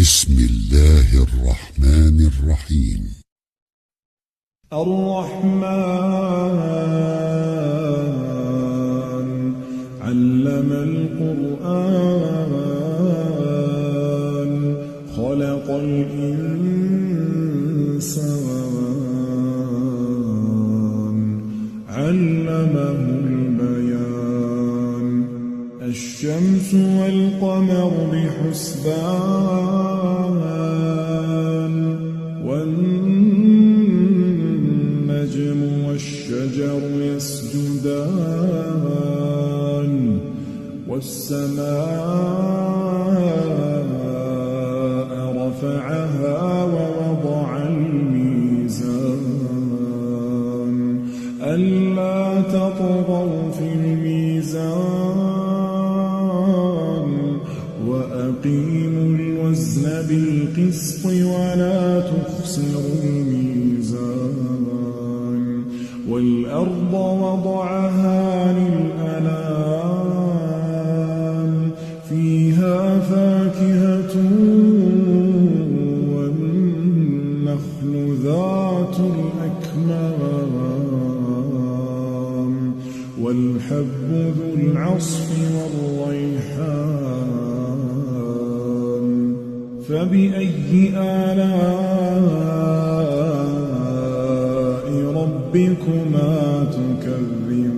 بسم الله الرحمن الرحيم. الرحمن علم القرآن خلق الإنسان علمه البيان الشمس والقمر بحسبان والنجم والشجر يسجدان والسماء رفعها ووضع الميزان ألا تطغوا في الميزان وأقيموا الوزن بالقسط ولا تخسروا الميزان والأرض وضعها للأنام فيها فاكهة والنخل ذات الأكمام والحب ذو العصف والريحان فبأي آلاء ربكما تكذبان